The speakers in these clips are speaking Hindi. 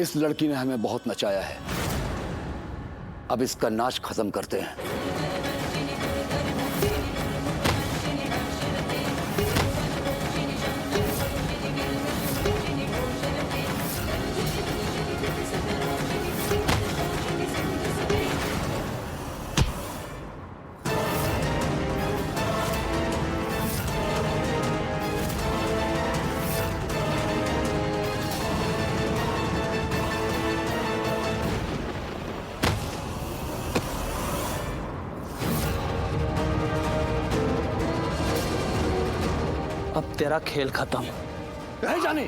इस लड़की ने हमें बहुत नचाया है, अब इसका नाच खत्म करते हैं। अब तेरा खेल खत्म। नहीं जाने,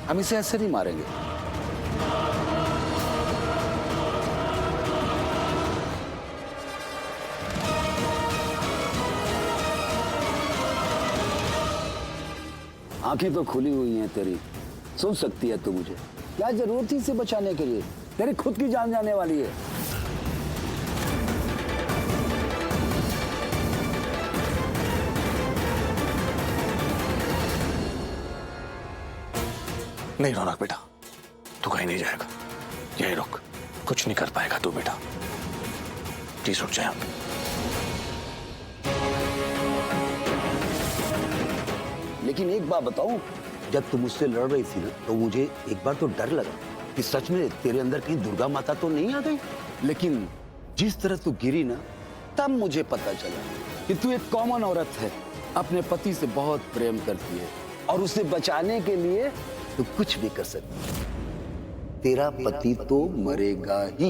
हम इसे ऐसे नहीं मारेंगे। आंखें तो खुली हुई हैं तेरी, सुन सकती है तू मुझे। क्या जरूरत थी इसे बचाने के लिए? तेरी खुद की जान जाने वाली है। नहीं रौनक बेटा, तू कहीं नहीं जाएगा, यहीं रुक। कुछ नहीं कर पाएगा तू बेटा, प्लीज रुक जाए। लेकिन एक बात बताऊं, जब तुम मुझसे लड़ रही थी ना, तो मुझे एक बार तो डर लगा कि सच में तेरे अंदर कहीं दुर्गा माता तो नहीं आ गई। लेकिन जिस तरह तू गिरी ना, तब मुझे पता चला कि तू एक कॉमन औरत है, अपने पति से बहुत प्रेम करती है और उसे बचाने के लिए तू कुछ भी कर सकती है। तेरा पति तो मरेगा ही।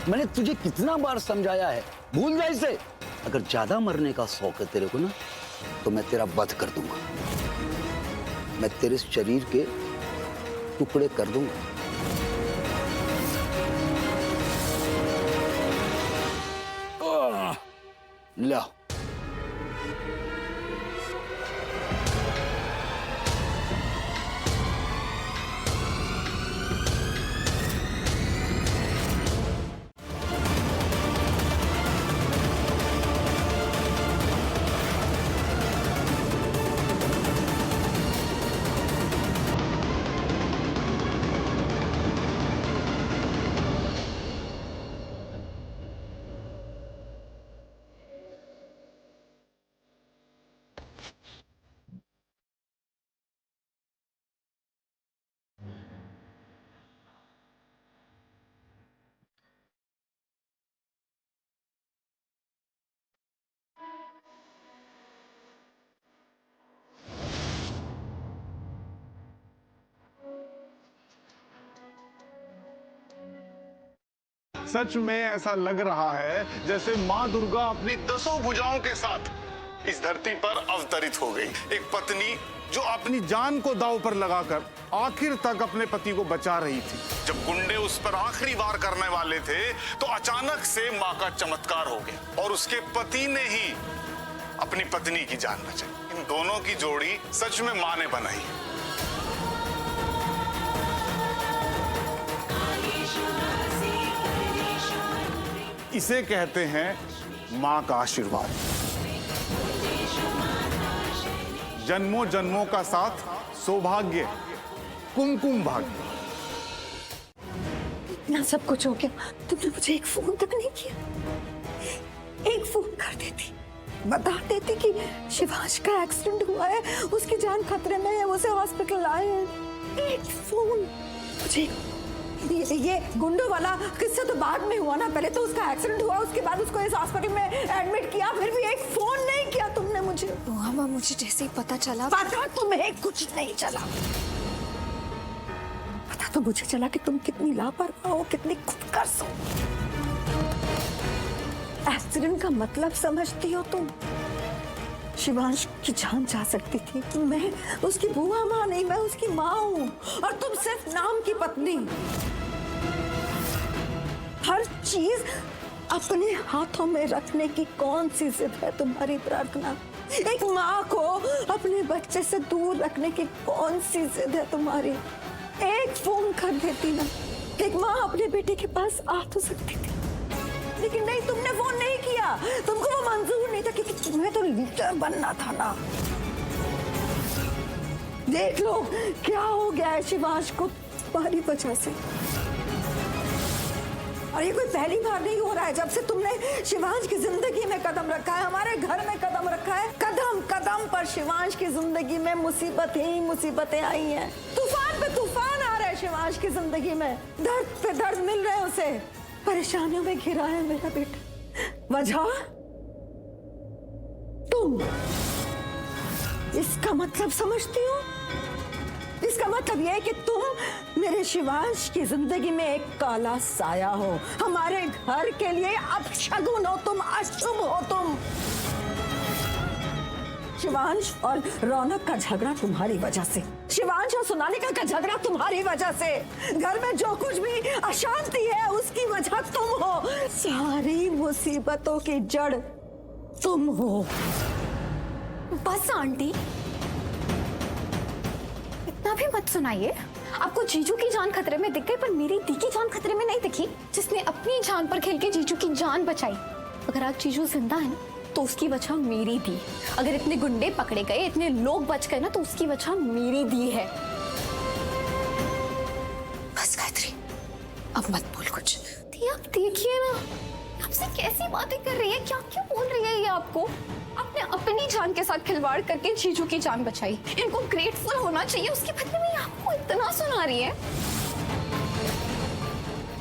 मैंने तुझे कितना बार समझाया है, भूल जा इसे। अगर ज्यादा मरने का शौक है तेरे को ना, तो मैं तेरा वध कर दूंगा। मैं तेरे शरीर के टुकड़े कर दूंगा। ला सच में ऐसा लग रहा है जैसे माँ दुर्गा अपनी 10 भुजाओं के साथ इस धरती पर अवतरित हो गई। एक पत्नी जो अपनी जान को दांव पर लगाकर आखिर तक अपने पति को बचा रही थी। जब गुंडे उस पर आखिरी वार करने वाले थे, तो अचानक से माँ का चमत्कार हो गया और उसके पति ने ही अपनी पत्नी की जान बचाई। इन दोनों की जोड़ी सच में माँ ने बनाई है। इसे कहते हैं माँ का आशीर्वाद, जन्मों जन्मों का साथ, सौभाग्य, कुमकुम भाग्य। इतना सब कुछ हो गया, तुमने मुझे एक फोन तक नहीं किया। एक फोन कर देती, बता देती कि शिवांश का एक्सीडेंट हुआ है, उसकी जान खतरे में है, उसे हॉस्पिटल लाए हैं। एक फोन मुझे। ये गुंडों वाला किस्सा तो बाद में हुआ ना, पहले तो उसका एक्सीडेंट हुआ, उसके बाद उसको इस हॉस्पिटल में एडमिट किया, फिर भी एक फोन नहीं किया तुमने मुझे। मामा, मुझे जैसे ही पता चला। पता तुम्हें कुछ नहीं चला। पता तो मुझे चला कि तुम कितनी लापरवाह हो, कितनी खुदगर्ज हो। एक्सीडेंट का मतलब समझती हो तुम? शिवांश की जान जा सकती थी। मैं उसकी बुआ माँ नहीं, मैं उसकी माँ हूँ और तुम सिर्फ नाम की पत्नी। हर चीज अपने हाथों में रखने की कौन सी जिद है तुम्हारी प्रार्थना? एक माँ को अपने बच्चे से दूर रखने की कौन सी जिद है तुम्हारी? एक फोन कर देती ना, एक माँ अपने बेटे के पास आ तो सकती थी, लेकिन नहीं, तुमने फोन नहीं किया। तुमको वो मंजूर नहीं था, क्योंकि तुम्हें तो लीडर बनना था ना। देख लो क्या हो गया है शिवांश को तुम्हारी वजह से। और ये कोई पहली बार नहीं हो रहा है, जब से तुमने शिवांश की जिंदगी में कदम रखा है, हमारे घर में कदम रखा है, कदम कदम पर शिवांश की जिंदगी में मुसीबतें ही मुसीबतें आई हैं। तूफान पे तूफान आ रहा है शिवांश की जिंदगी में, दर्द पे दर्द मिल रहे हैं उसे, परेशानियों में घिरा है मेरा बेटा। वजह तुम। इसका मतलब समझती हो? इसका मतलब यह है कि तुम मेरे शिवांश की जिंदगी में एक काला साया हो, हमारे घर के लिए अपशगुन हो तुम, अशुभ हो तुम। शिवांश और रौनक का झगड़ा तुम्हारी वजह से, शिवांश और सोनालिका का झगड़ा तुम्हारी वजह से, घर में जो कुछ भी अशांति है उसकी वजह तुम हो, सारी मुसीबतों की जड़ तुम हो। बस आंटी, इतना भी मत सुनाइए। आपको जीजू की जान खतरे में दिख गई, पर मेरी दी की जान खतरे में नहीं दिखी, जिसने अपनी जान पर खेल के जीजू की जान बचाई। अगर आज जीजू जिंदा है ना, तो उसकी वजह मेरी दी। अगर इतने गुंडे पकड़े गए, इतने लोग बच गए ना, तो उसकी वजह मेरी दी है। बस गायत्री, अब मत बोल कुछ। दी, आप देखिए ना, आपसे कैसी बातें कर रही है, क्या क्यों बोल रही है ये आपको? आपने अपनी जान के साथ खिलवाड़ करके जीजू की जान बचाई। इनको ग्रेटफुल होना चाहिए, उसके बदले में आपको इतना सुना रही है।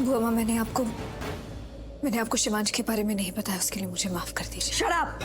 बुआ माँ, मैंने आपको शिवांश के बारे में नहीं बताया, उसके लिए मुझे माफ कर दीजिए। Shut up.